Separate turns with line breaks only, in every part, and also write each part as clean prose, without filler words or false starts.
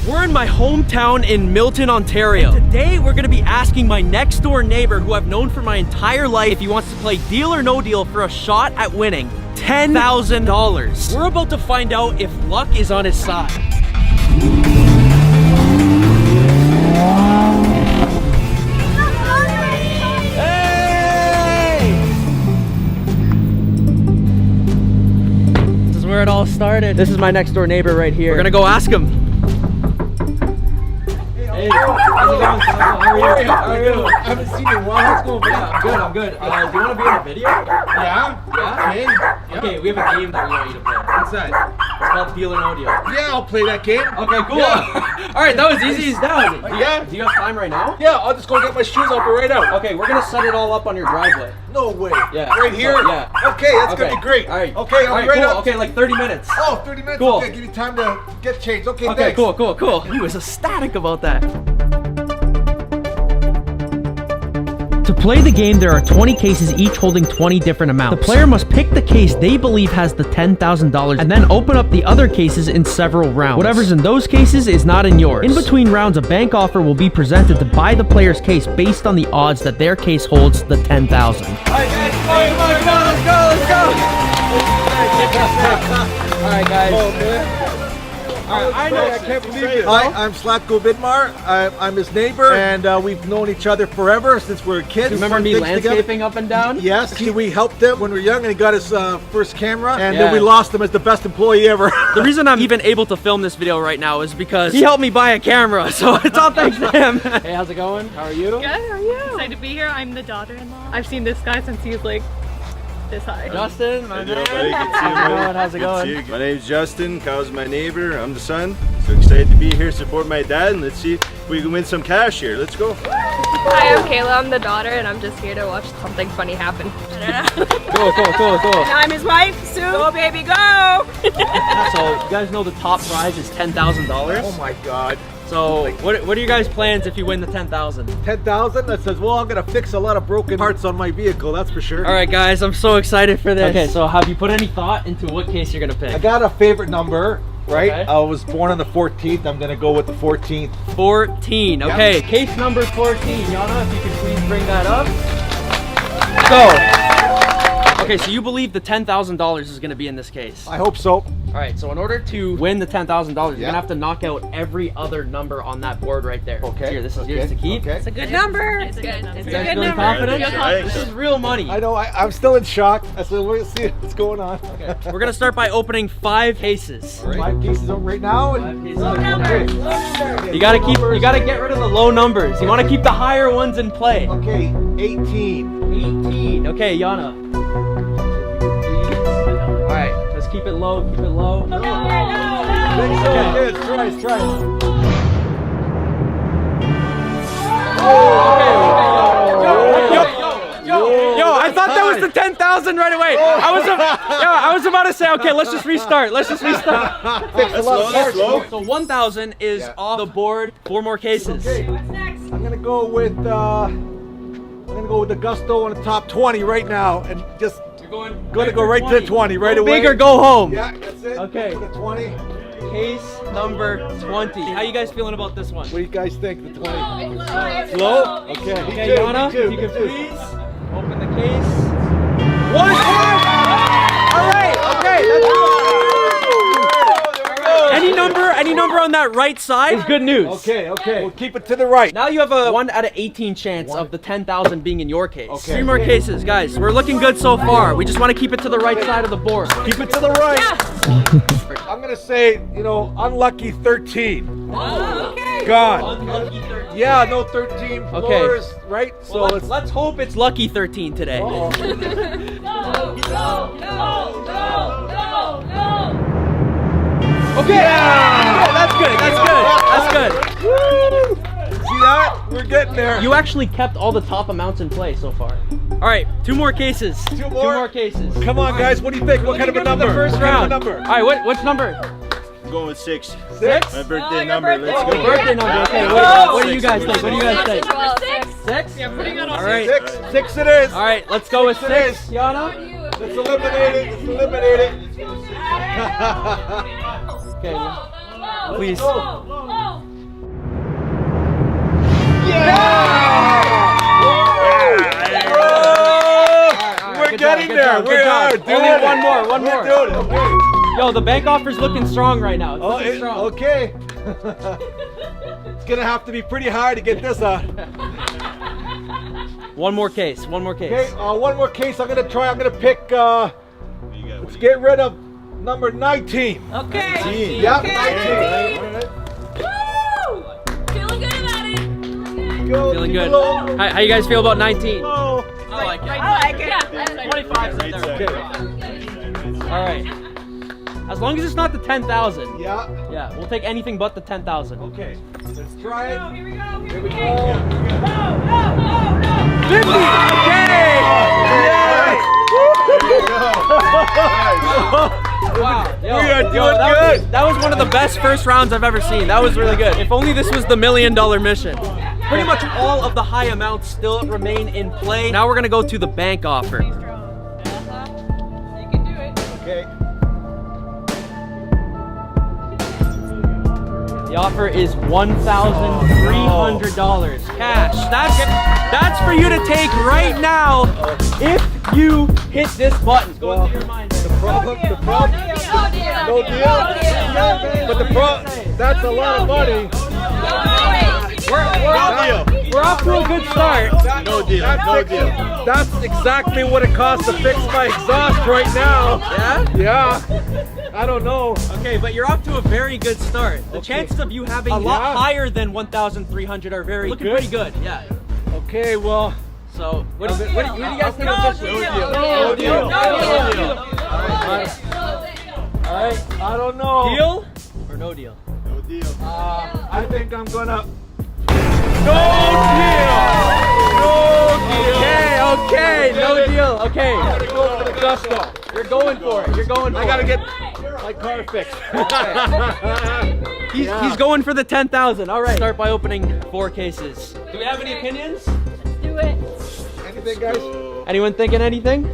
We're in my hometown in Milton, Ontario. And today we're gonna be asking my next door neighbor, who I've known for my entire life, if he wants to play Deal or No Deal for a shot at winning $10,000. We're about to find out if luck is on his side. This is where it all started. This is my next door neighbor right here. We're gonna go ask him. Hey, how's it going? How are you? How are you?
I haven't seen you in a while. What's going on?
Yeah, I'm good. Do you want to be in a video?
Yeah?
Okay. Okay, we have a game that we want you to play.
What's that?
It's called Deal or No Deal.
Yeah, I'll play that game.
Okay, cool.
Yeah.
All right, that was easy as done.
Yeah?
Do you have time right now?
Yeah, I'll just go get my shoes. I'll be right out.
Okay, we're gonna set it all up on your driveway.
No way.
Yeah.
Right here?
So, yeah.
Okay, that's gonna be great.
All right.
Okay, I'll be right
cool.
out.
Okay, like 30 minutes.
Oh, 30 minutes?
Cool.
Okay, give you time to get changed. Okay,
Okay,
thanks.
cool. He was ecstatic about that. To play the game, there are 20 cases, each holding 20 different amounts. The player must pick the case they believe has the $10,000 and then open up the other cases in several rounds. Whatever's in those cases is not in yours. In between rounds, a bank offer will be presented to buy the player's case based on the odds that their case holds the $10,000. Alright guys, come on, let's go. Alright guys.
I know. I can't believe it. Hi, I'm Slatko Vidmar. I'm his neighbor, and we've known each other forever since we were kids.
Remember me landscaping up and down?
Yes. We helped him when we were young, and he got his first camera, and then we lost him as the best employee ever.
The reason I'm even able to film this video right now is because he helped me buy a camera, so it's all thanks to him. Hey, how's it going? How are you?
Good, how are you? Excited to be here. I'm the daughter-in-law. I've seen this guy since he was like this high.
Justin, my man.
How's
it going?
My name's Justin. Kyle's my neighbor. I'm the son. So excited to be here, support my dad, and let's see if we can win some cash here. Let's go.
Hi, I'm Kayla. I'm the daughter, and I'm just here to watch something funny happen.
Cool.
And I'm his wife, Sue. Go, baby, go!
So, you guys know the top prize is $10,000?
Oh my God.
So, what are your guys' plans if you win the $10,000?
10,000? That says, well, I'm gonna fix a lot of broken parts on my vehicle, that's for sure.
All right, guys, I'm so excited for this. Okay, so have you put any thought into what case you're gonna pick?
I got a favorite number, right?
Okay.
I was born on the 14th. I'm gonna go with the 14th.
14. Okay, case number 14. Yana, if you could please bring that up. Go. Okay, so you believe the $10,000 is gonna be in this case?
I hope so.
All right, so in order to win the $10,000, you're gonna have to knock out every other number on that board right there.
Okay.
Here, this is yours to keep.
Okay.
It's a good number. It's a good number.
You guys feeling confident? This is real money.
I know. I'm still in shock. So we'll see what's going on.
Okay. We're gonna start by opening 5 cases.
All right. 5 cases right now.
Low numbers. You gotta get rid of the low numbers. You want to keep the higher ones in play.
Okay, 18.
18. Okay, Yana. All right, let's keep it low. Keep it low.
No.
Okay.
Try.
Yo, I thought that was the 10,000 right away. I was about to say, okay, let's just restart.
That's
slow.
So 1,000 is off the board. 4 more cases.
Okay.
What's next?
I'm gonna go with the Gusto on the top 20 right now, and just gonna go right to the 20 right away.
Big or go home.
Yeah, that's it.
Okay.
To the 20.
Case number 20. How you guys feeling about this one?
What do you guys think? The 20.
Slow?
Okay.
Okay, Yana, if you can please open the case. One! All right, okay. Any number on that right side is good news.
Okay. We'll keep it to the right.
Now you have a 1 out of 18 chance of the 10,000 being in your case.
Okay.
3 more cases, guys. We're looking good so far. We just want to keep it to the right side of the board.
Keep it to the right. I'm gonna say, unlucky 13.
Oh, okay.
Gone.
Unlucky 13.
Yeah, no 13 floors, right? So
Well, let's hope it's lucky 13 today.
Go.
Okay. Yeah, that's good.
See that? We're getting there.
You actually kept all the top amounts in play so far. All right, 2 more cases.
Two more
cases.
Come on, guys. What do you think? What kind of a number?
The first
What kind
round.
of a number?
All right, what's number?
I'm going with 6.
6?
My birthday
your
number.
birthday.
Let's
Oh,
go.
Birthday number. Okay,
Go.
what do you guys think? What do you guys think? 6?
Yeah, putting it on
All right.
6 it is.
All right, let's go with 6. Yana?
Let's eliminate it.
Okay. Please.
Go.
job. Good job.
doing
Only
it.
one more. One
We're
more.
doing it. Okay.
Yo, the bank offer's looking strong right now. It's looking strong.
Okay. It's gonna have to be pretty hard to get this on.
One more case. One more case.
Okay, one more case. I'm gonna pick. Let's get rid of number 19.
Okay.
Yep,
Okay.
19.
Woo! Feeling good about it.
Go,
Feeling good.
Low.
How you guys feel about 19?
Low.
I like it.
I like it.
25 in there.
Okay.
All right. As long as it's not the 10,000.
Yeah.
Yeah, we'll take anything but the 10,000.
Okay. Let's try it.
Here we go.
Here we go.
No.
50. Okay. Wow. Yo,
We are doing
that
good.
that was one of the best first rounds I've ever seen. That was really good. If only this was the $1 million mission. Pretty much all of the high amounts still remain in play. Now we're gonna go to the bank offer.
You can do it.
Okay.
The offer is $1,300 cash. That's for you to take right now if you hit this button. Go into your mind.
The problem. No deal. But the problem. That's a lot of money.
We're off to a good start.
No deal. No deal.
That's exactly what it costs to fix my exhaust right now.
Yeah?
Yeah. I don't know.
Okay, but you're off to a very good start. The chances of you having a lot
Yeah.
higher than 1,300 are looking
good?
pretty good. Yeah.
Okay, well.
So, what do you guys think of this?
No deal.
All right.
I don't know.
Deal or no deal?
No deal.
I think I'm gonna. No deal.
Okay, no deal. Okay.
I'm gonna go for the gusto.
You're going for it. You're going for
I
it.
gotta get my car fixed.
He's going for the 10,000. All right. Start by opening 4 cases. Do we have any opinions?
Do it.
Anything, guys?
Anyone thinking anything?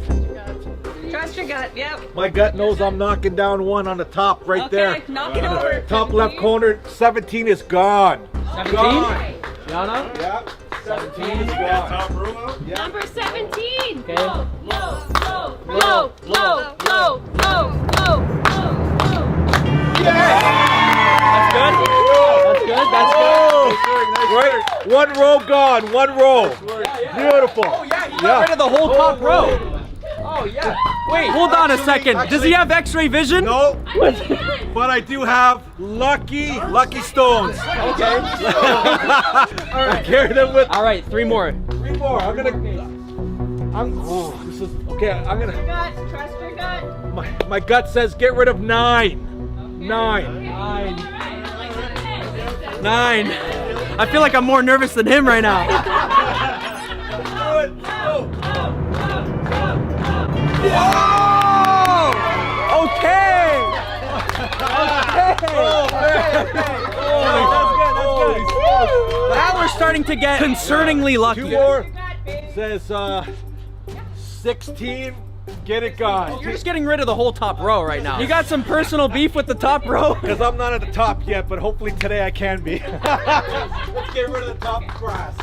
Trust your gut. Yep.
My gut knows I'm knocking down one on the top right there.
Okay, knock it over.
Top left corner, 17 is gone.
17?
Gone.
Yana?
Yep. 17 is
Got
gone.
top row out?
Number 17.
Okay.
Low, low, low, low, low, low, low, low.
That's good. That's good. That's good.
Right, one row gone, one row. Beautiful.
Oh yeah, he got rid of the whole top row. Oh yeah. Wait, hold on a second. Does he have X-ray vision?
No, but I do have lucky stones.
Okay.
I carry them with
All right, 3 more.
3 more. This is okay. I'm gonna.
Gut. Trust your gut.
My gut says get rid of 9. 9.
9. I feel like I'm more nervous than him right now. Whoa! Okay. Now we're starting to get concerningly lucky.
2 more. Says 16. Get it gone.
You're just getting rid of the whole top row right now. You got some personal beef with the top row?
Because I'm not at the top yet, but hopefully today I can be. Let's get rid of the top grass.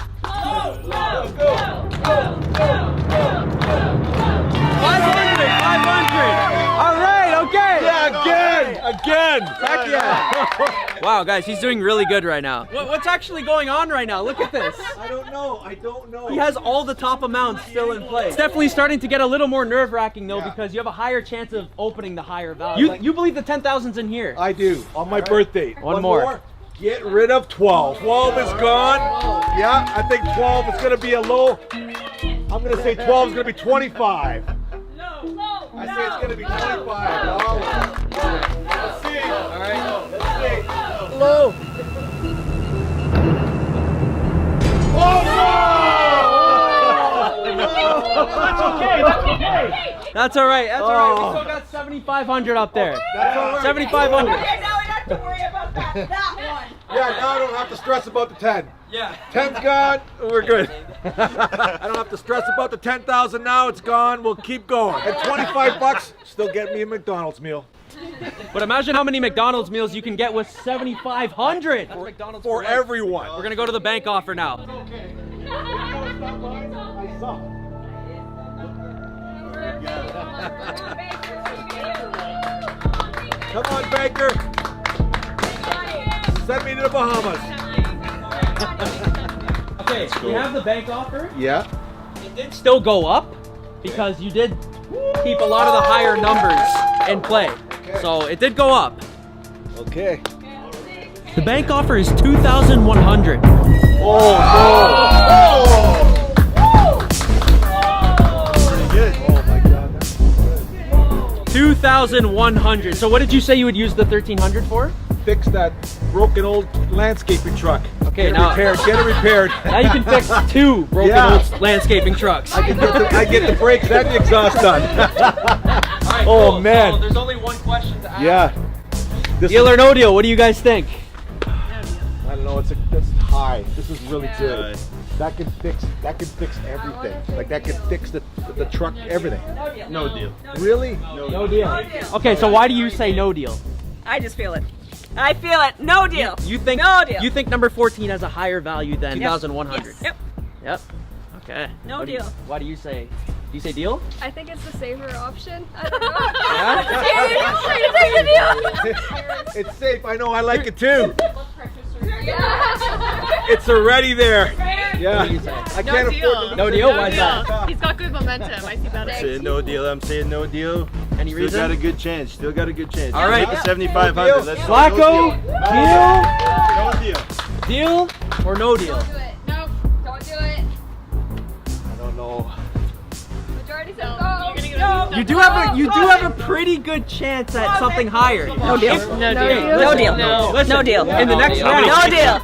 500, 500. All right, okay.
Yeah, again.
Heck yeah. Wow, guys, he's doing really good right now. What's actually going on right now? Look at this.
I don't know.
He has all the top amounts still in play. It's definitely starting to get a little more nerve-wracking though,
Yeah.
because you have a higher chance of opening the higher value. You believe the 10,000's in here?
I do. On my birthday.
One more.
Get rid of 12. 12 is gone. Yeah, I think 12 is going to be a low. I'm going to say 12 is going to be 25. I say it's going to be 25. Let's see. All right. Let's see. Low.
That's okay. That's all right. That's all right. We still got 7,500 up there.
That's all right.
7,500.
Okay, now we don't have to worry about that one.
Yeah, now I don't have to stress about the 10.
Yeah.
10's gone. We're good. I don't have to stress about the 10,000 now. It's gone. We'll keep going. And 25 bucks, still get me a McDonald's meal.
But imagine how many McDonald's meals you can get with 7,500
For everyone.
We're gonna go to the bank offer now.
Come on, banker. Send me to the Bahamas.
Okay, we have the bank offer.
Yeah.
It did still go up because you did keep a lot of the higher numbers in play. So it did go up.
Okay.
The bank offer is $2,100.
Oh,
Good.
Oh my God. That's good.
$2,100. So what did you say you would use the $1,300 for?
Fix that broken old landscaping truck.
Okay,
get it
now-
repaired. Get it repaired.
Now you can fix 2 broken
Yeah.
old landscaping trucks.
I get the brakes and the exhaust done.
Alright,
Oh,
cool.
man.
So there's only one question to ask.
Yeah. This
Deal or no deal? What do you guys think?
I don't know. It's high. This is really good.
High.
That can fix everything. Like that can fix the truck, everything.
No deal.
Really?
No deal. Okay, so why do you say no deal?
I just feel it. I feel it. No deal.
You think
No deal.
You think number 14 has a higher value than 2,100?
Yep.
Yep. Okay.
No
What do you-
deal.
Why do you say? Do you say deal?
I think it's the safer option. I don't know.
It's safe. I know. I like it too.
Yeah.
It's already there. Yeah.
What do you say?
I can't afford to
No deal? Why is that?
He's got good momentum. I see that.
Saying no deal. I'm saying no deal.
Any
Still
reason?
got a good chance. Still got a good chance.
All right.
Take the 7,500. Let's go.
Flacco,
No deal.
deal or no deal?
Don't do it. No, don't do it.
I don't know.
Majority says go.
You do have a pretty good chance at something higher.
No deal.
No deal.
No deal.
Listen,
No deal.
In the next round,
No deal.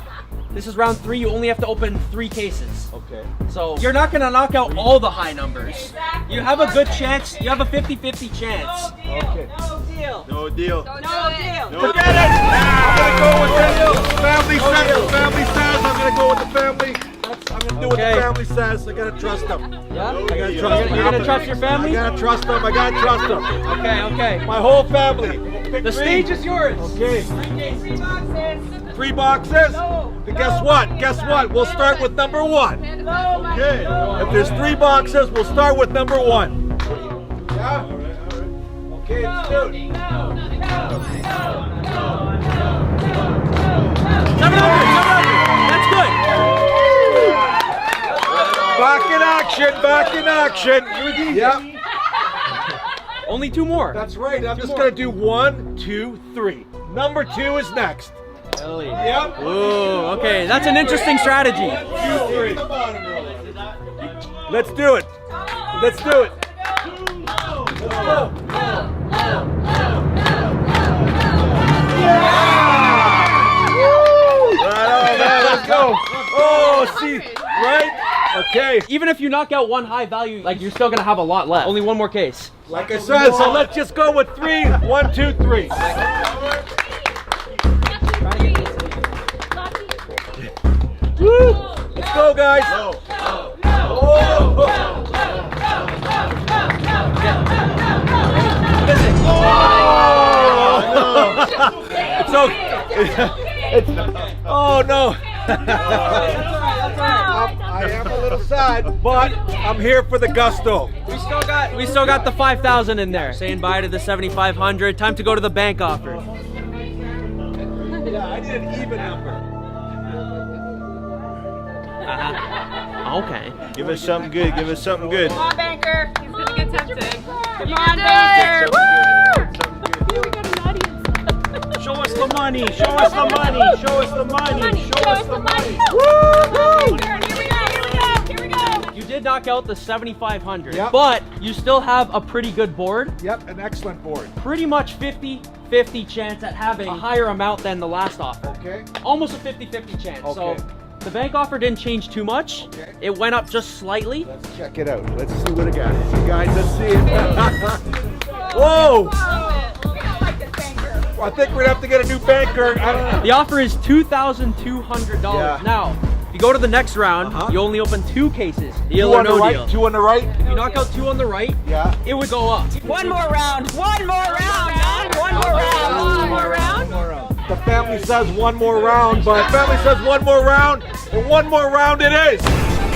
this is round 3. You only have to open 3 cases.
Okay.
So you're not gonna knock out all the high numbers. You have a good chance. You have a 50-50 chance.
Okay.
No deal.
No deal.
Don't
No
do it.
deal.
No
Forget it. I'm gonna go with this. Family says. The family says. I'm gonna go with the family. I'm gonna do what
Okay.
the family says. I gotta trust them.
Yeah.
I gotta
You're
trust them.
You're gonna trust your
I
family?
gotta trust them. I gotta trust them.
Okay. Okay.
My whole family. Pick
The
three.
stage is yours.
Okay.
3 boxes.
3 boxes. Then guess what? Guess what? We'll start with number 1. Okay. If there's 3 boxes, we'll start with number 1. Yeah. Okay. Let's do it.
700. That's good.
Back in action. Back in action. Yep.
Only 2 more.
That's right. I'm just gonna do 1, 2, 3. Number 2 is next. Yep.
Ooh, okay, that's an interesting strategy.
2, 3. Let's do it. Let's do it. Let's go. Right on, man. Let's go. Oh, see, right? Okay.
Even if you knock out 1 high value, like you're still gonna have a lot left. Only 1 more case.
Like I said, so let's just go with 3. 1, 2, 3. Woo! Let's go, guys. It's okay. Oh no. I am a little sad, but I'm here for the gusto.
We still got the 5,000 in there. Saying bye to the 7,500. Time to go to the bank offer.
Yeah, I need an even number.
Okay.
Give us something good. Give us something good.
Come on, banker.
He's gonna get tempted.
Come on, banker.
Show us the money. Show us the money. Show us the money. Show us the money.
Here we go.
You did knock out the 7,500,
Yep.
but you still have a pretty good board.
Yep, an excellent board.
Pretty much 50-50 chance at having a higher amount than the last offer.
Okay.
Almost a 50-50 chance.
Okay.
So the bank offer didn't change too much.
Okay.
It went up just slightly.
Let's check it out. Let's see what it got. See, guys, let's see it. Whoa! I think we're gonna have to get a new banker. I don't know.
The offer is $2,200.
Yeah.
Now, if you go to the next round,
Uh-huh.
you only open 2 cases. Deal
2
or
on the
no
right,
deal.
2 on the right.
If you knock out 2 on the right,
Yeah.
it would go up.
One more round. One more round. One more round. One more round.
The family says 1 more round, but family says 1 more round, and 1 more round it is.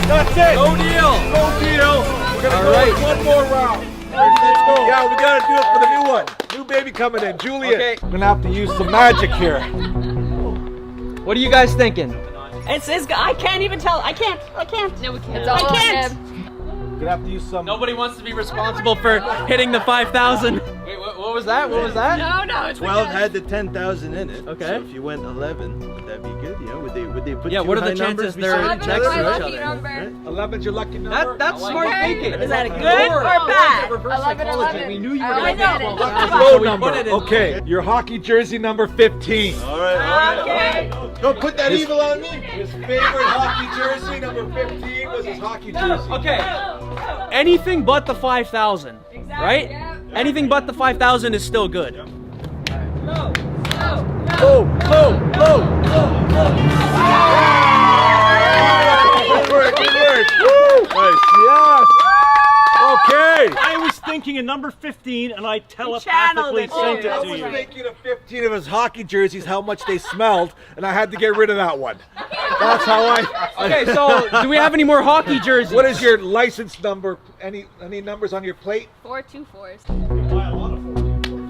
That's it.
No deal.
No deal. We're gonna
All
go
right.
with 1 more round.
Let's go.
Yeah, we gotta do it for the new one. New baby coming in, Juliet.
Okay.
I'm gonna have to use some magic here.
What are you guys thinking?
It's I can't even tell. I can't.
No, we can't. It's
I
all on
can't.
him.
Gonna have to use some.
Nobody wants to be responsible for hitting the 5,000. Wait, what was that? What was that?
No, it's
12 had the 10,000 in it.
Okay.
So if you went 11, would that be good? You know, would they put
Yeah,
two
what are the
high numbers
chances they're
beside each
next
other?
to
my
each
lucky
other?
number.
11's your lucky number.
That's smart thinking.
Is that a good or bad?
11.
We knew you were
I
going to
like
get
it.
12.
Low
So we
number.
put it in.
Okay, your hockey jersey number 15.
All right.
Okay.
Don't put that evil on me.
His favorite hockey jersey number 15 was his hockey jersey.
Okay. Anything but the 5,000, right?
Yeah.
Anything but the 5,000 is still good.
Low, low, low. Good work, good work. Woo!
Nice.
Yes. Okay.
I was thinking of number 15 and I
channeled
telepathically
it.
sent
I
it
was
to you.
thinking of 15 of his hockey jerseys, how much they smelled, and I had to get rid of that one. That's how I.
Okay, so do we have any more hockey jerseys?
What is your license number? Any numbers on your plate?
424s.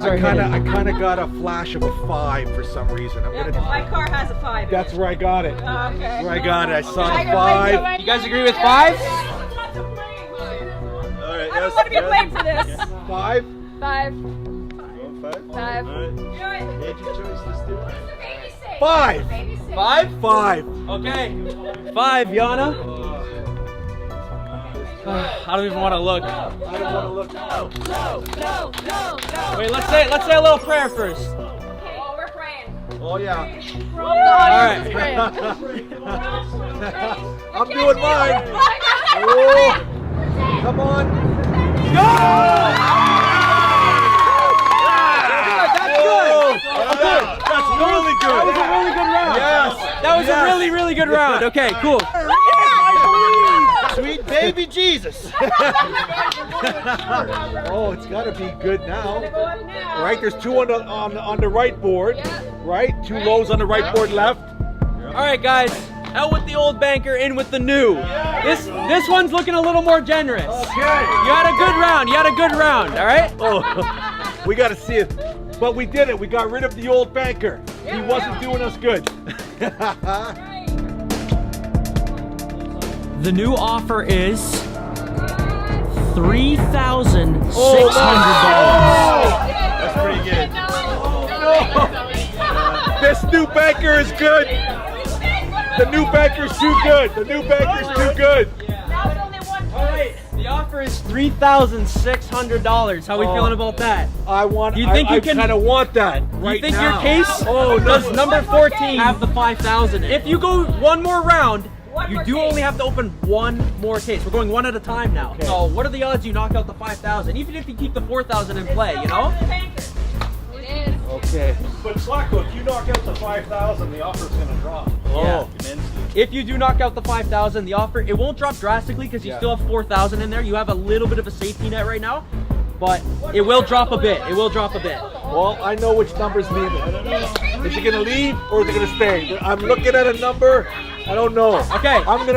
I kind of got a flash of a 5 for some reason. I'm gonna.
My car has a 5.
That's where I got it.
Okay.
That's where I got it. I saw the 5.
You guys agree with 5?
All right.
I don't want to be blamed for this.
5.
5.
5.
5.
All right. Made your choice. Let's do it.
5.
5?
5.
Okay. 5, Yana. I don't even want to look.
I don't want to look.
Wait, let's say a little prayer first.
Oh, we're praying.
Oh yeah.
All right.
I'm doing mine. Oh, come on.
That's really good.
That was a really good round.
Yes.
That was a really, really good round. Okay, cool.
Sweet baby Jesus.
Oh, it's got to be good now. All right, there's 2 on the right board. Right, 2 lows on the right board left.
All right, guys. Out with the old banker, in with the new. This one's looking a little more generous.
Okay.
You had a good round. You had a good round. All right.
Oh, we got to see it. But we did it. We got rid of the old banker. He wasn't doing us good.
The new offer is $3,600.
That's pretty good.
This new banker is good. The new banker's too good. The new banker's too good.
All right. The offer is $3,600. How we feeling about that?
I want.
You think
I
you can-
kind of want that right
You think
now.
your case does number 14 have the 5,000? If you go one more round, you do only have to open one more case. We're going one at a time now.
Okay.
So what are the odds you knock out the 5,000? Even if you keep the 4,000 in play, you know?
It is.
Okay.
But Slacko, if you knock out the 5,000, the offer's going to drop.
Yeah.
Immensely.
If you do knock out the 5,000, the offer, it won't drop drastically because you
Yeah.
still have 4,000 in there. You have a little bit of a safety net right now, but it will drop a bit. It will drop a bit.
Well, I know which number's leaving. Is it gonna leave or is it gonna stay? I'm looking at a number. I don't know.
Okay.
I don't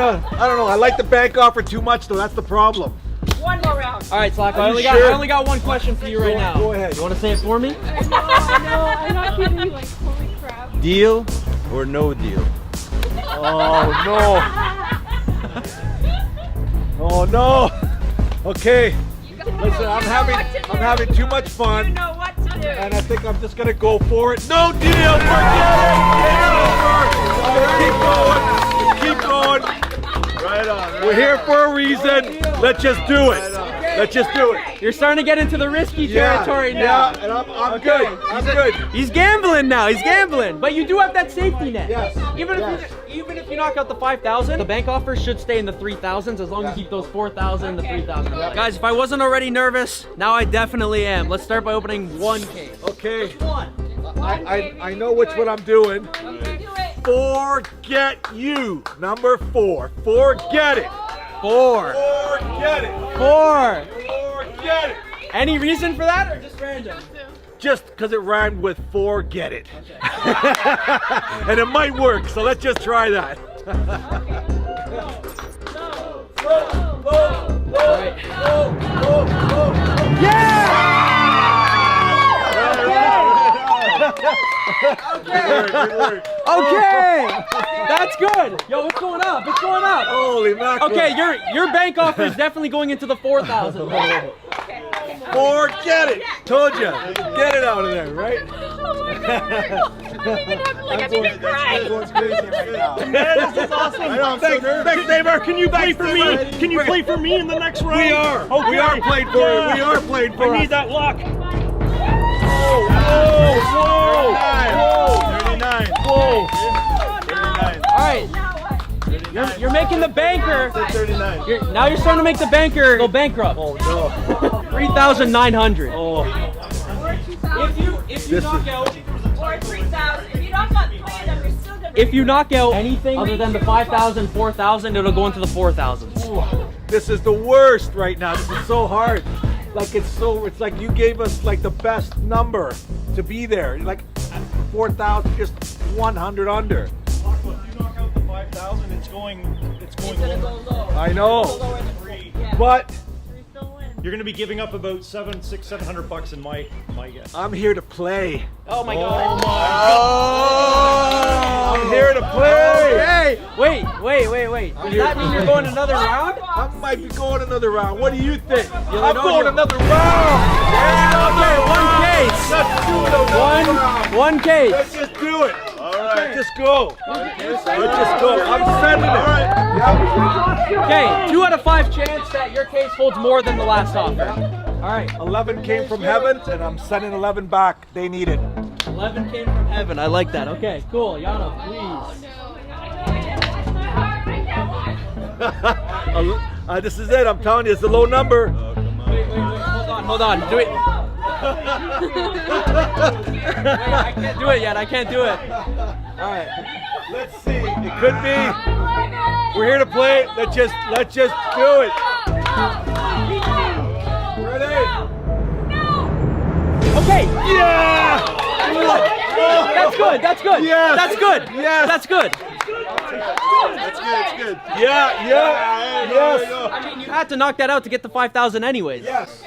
know. I like the bank offer too much though. That's the problem.
One more round.
All right, Slack.
Are
I
you
only
sure?
got one question for you right now.
Go ahead.
You want to say it for me?
No, I'm not kidding you. Like, holy crap.
Deal or no deal?
Oh no. Oh no. Okay. Listen, I'm having too much
You
fun,
know what to do.
and I think I'm just gonna go for it. No deal. Keep going.
Right on.
We're here for a reason. Let's just do it. Let's just do it.
You're starting to get into the risky territory now.
Yeah, and I'm good. I'm good.
He's gambling now. He's gambling. But you do have that safety net.
Yes.
Even if you knock out the 5,000, the bank offer should stay in the 3,000s as long as you keep those 4,000 and the 3,000. Guys, if I wasn't already nervous, now I definitely am. Let's start by opening one case.
Okay.
One.
I know which one I'm doing.
Do it.
Forget you. Number 4. Forget it.
4.
Forget it.
4.
Forget it.
Any reason for that or just random?
Just because it rhymed with forget it. And it might work, so let's just try that.
Okay, that's good. Yo, it's going up. It's going up.
Holy mackerel.
Okay, your bank offer is definitely going into the 4,000.
Forget it. Told you. Get it out of there, right?
I'm going
crazy right now.
This is awesome. Thanks, Neymar. Can you play for me? Can you play for me in the next round?
We are.
Okay.
We are playing for it. We are playing for
I
it.
need that luck.
Whoa! 39.
Whoa!
39.
All right, you're making the banker.
39.
Now you're starting to make the banker go bankrupt.
Oh no.
3,900.
Oh.
If you knock out.
Or 3,000. If you don't got 3 of them, you're still gonna.
If you knock out anything other than the 5,000, 4,000, it'll go into the 4,000s.
This is the worst right now. This is so hard. Like it's like you gave us like the best number to be there. Like 4,000, just 100 under.
If you knock out the 5,000, it's going lower.
I know.
Lower than 3. Yeah.
But
3 still win.
You're gonna be giving up about $700 in my guess.
I'm here to play.
Oh my god.
Oh, I'm here to play.
Hey, wait. Does that mean you're going another round?
I might be going another round. What do you think?
don't
I'm going
know.
another round.
Okay, one case.
Let's do it. Another round.
One case.
Let's just do it.
All right.
Let's just go. Let's just go. I'm sending it. All right.
Okay, 2 out of 5 chance that your case holds more than the last offer. All right,
11 came from heaven, and I'm sending 11 back. They need it.
11 came from heaven. I like that. Okay, cool. Yana, please.
This is it. I'm telling you, it's a low number.
Wait. Hold on. Do it. Wait, I can't do it yet. I can't do it. All right.
Let's see. It could be. We're here to play. Let's just do it. Ready?
Okay.
Yeah!
That's good.
Yes.
That's good.
Yes.
That's good.
That's good.
Yeah. Yes.
I mean, you had to knock that out to get the 5,000 anyways.
Yes.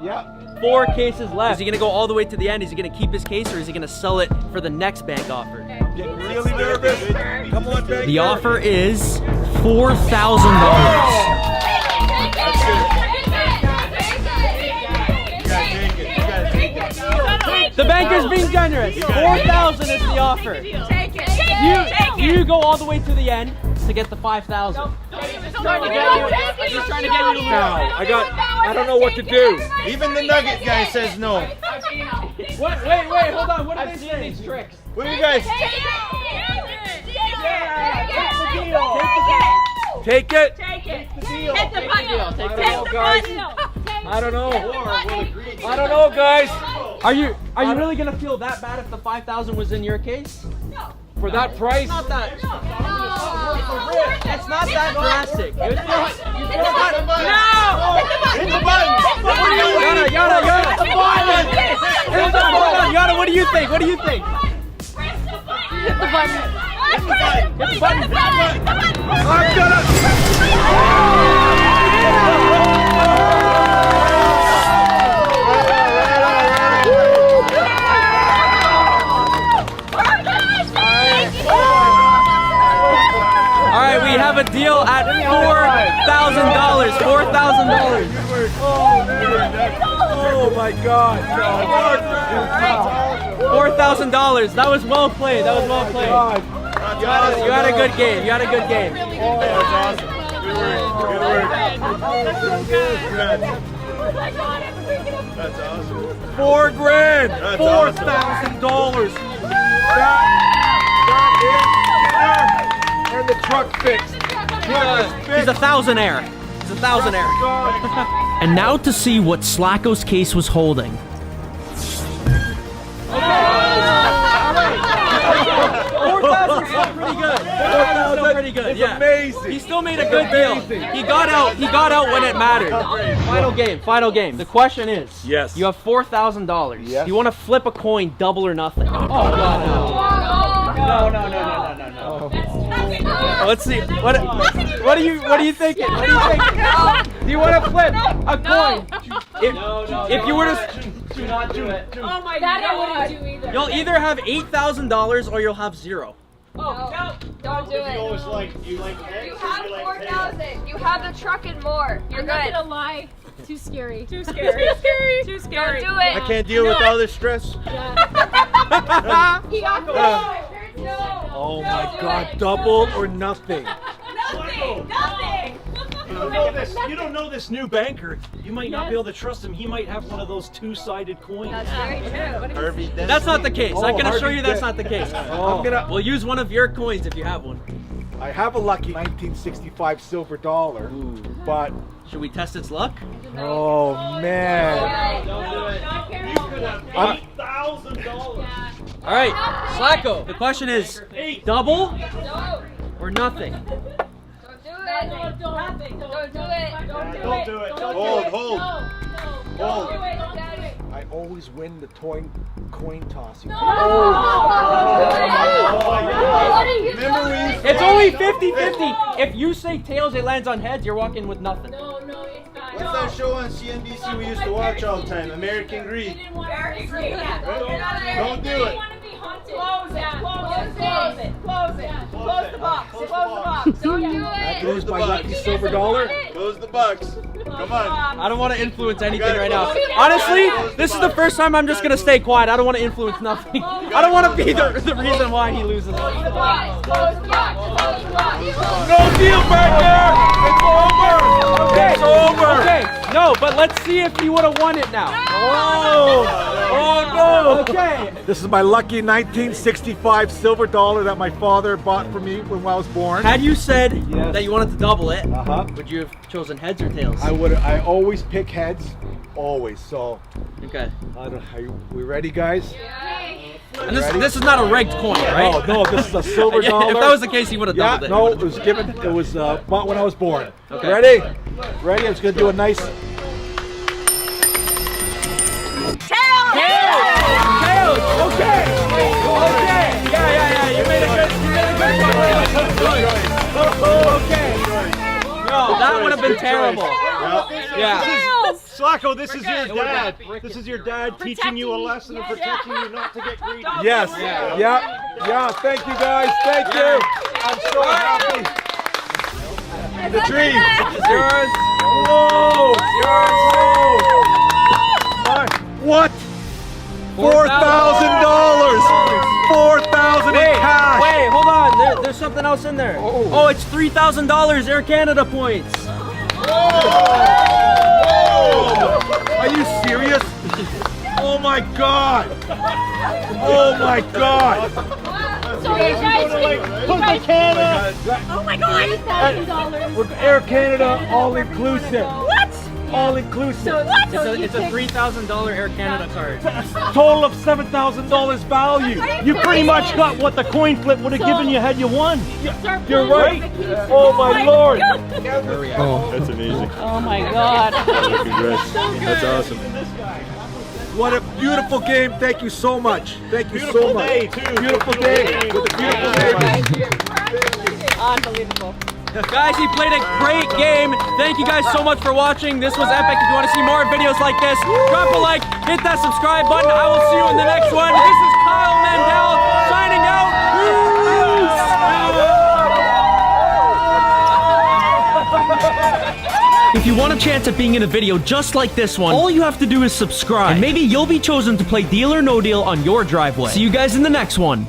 Yeah.
4 cases left. Is he gonna go all the way to the end? Is he gonna keep his case, or is he gonna sell it for the next bank offer?
Getting really nervous. Come on, banker.
The offer is $4,000. The banker's being generous. 4,000 is the offer.
Take it.
You go all the way to the end to get the 5,000.
I'm just trying to get you to lose.
Now, I don't know what to do.
Even the Nugget guy says no.
Wait, hold on. What are they saying? These tricks.
What do you guys?
Take it.
Take it. Hit the button.
Take the
Hit
deal,
the
guys.
button.
I don't know. I don't know, guys.
Are you really gonna feel that bad if the 5,000 was in your case?
No.
For that price?
It's not that.
No.
It's not that drastic. You feel
Hit the button. No. Hit the button.
Yana.
Hit the
Hold on, Yana. What do you think?
button. Hit the button. Hit the button.
I'm gonna.
All right, we have a deal at $4,000. $4,000.
Oh my God.
$4,000. That was well played. You had a good game.
Oh, that's awesome.
Good work. That's awesome.
$4,000.
That's
$4,000. That is dinner and the truck fixed.
He's a thousandaire. And now to see what Slacko's case was holding. Pretty good.
It's
Yeah.
amazing.
He still made a good deal. He got out when it mattered. Final game. The question is,
Yes.
you have $4,000.
Yes.
You want to flip a coin, double or nothing? Oh God, no. Let's see. What are you thinking? Do you want to flip a coin? If you were to,
Do not do it.
Oh my god. That I wouldn't do either.
you'll either have $8,000 or you'll have 0.
Oh, no. Don't do it.
You like
You have 4,000. You have the truck and more. You're
I'm not
good.
gonna lie. Too scary.
Too scary.
Too scary. Too
Don't
scary.
do it.
I can't deal with all this stress.
He got no.
Oh my God, double or nothing.
Nothing.
You don't know this new banker. You might not be able to trust him. He might have one of those two-sided coins.
That's very true.
Harvey Dent.
That's not the case. I can
Harvey
assure you that's
Dent.
not the case.
I'm gonna.
We'll use one of your coins if you have one.
I have a lucky 1965 silver dollar, but
Should we test its luck?
oh man, I'm,
$8,000.
All right, Slacko. The question is, double
No.
or nothing?
Don't do it.
Don't do it.
Don't do it.
Don't do it.
Hold.
Don't do it, Daddy.
I always win the coin toss.
What
Oh.
are you
Remember
doing?
It's only 50-50. If you say tails, it lands on heads. You're walking with nothing.
No, it's not.
What's that show on CNBC we used to watch all the time? American Greed.
Very great.
Don't do it.
Close it. Close the box. Don't do it.
Lose my lucky silver dollar.
Close the bucks. Come on.
I don't want to influence anything right now. Honestly, this is the first time I'm just going to stay quiet. I don't want to influence nothing. I don't want to be the reason why he loses.
Close the box.
No deal breaker. It's over.
Okay.
It's over.
Okay, no, but let's see if he would have won it now.
Oh no.
Okay.
This is my lucky 1965 silver dollar that my father bought for me when I was born.
Had you said
Yes.
that you wanted to double it,
Uh-huh.
would you have chosen heads or tails?
I always pick heads, always. So,
Okay.
are we ready, guys?
And this is not a rigged coin, right?
Oh no, this is a silver dollar.
If that was the case, he would have
Yeah,
doubled it.
no, it was given. It was bought when I was born.
Okay.
Ready? Ready? I'm just gonna do a nice.
Tails! Okay! Okay! Yeah. You made a good Okay. No, that would have been terrible. Yeah.
Slacko, this is your dad. This is your dad teaching you a lesson and protecting you not to get greedy.
Yes. Yeah. Thank you, guys. Thank you. I'm so happy. The tree.
It's yours.
Whoa. What? $4,000. 4,000 in cash.
Wait, hold on. There's something else in there. Oh, it's $3,000 Air Canada points.
Are you serious? Oh my God! Oh my God!
So you guys,
Oh my god. $8,000.
With Air Canada, all inclusive.
What?
All inclusive.
It's a $3,000 Air Canada card.
Total of $7,000 value. You pretty much got what the coin flip would have given you had you won.
You're right. Oh my Lord.
That's amazing.
Oh my god.
Congrats. That's awesome.
What a beautiful game. Thank you so much. Thank you so much.
Day, too.
Beautiful day. With a beautiful day.
Unbelievable.
Guys, he played a great game. Thank you guys so much for watching. This was epic. If you want to see more videos like this, drop a like, hit that subscribe button. I will see you in the next one. This is Kyle Mandel signing out. If you want a chance at being in a video just like this one, all you have to do is subscribe. And maybe you'll be chosen to play Deal or No Deal on your driveway. See you guys in the next one.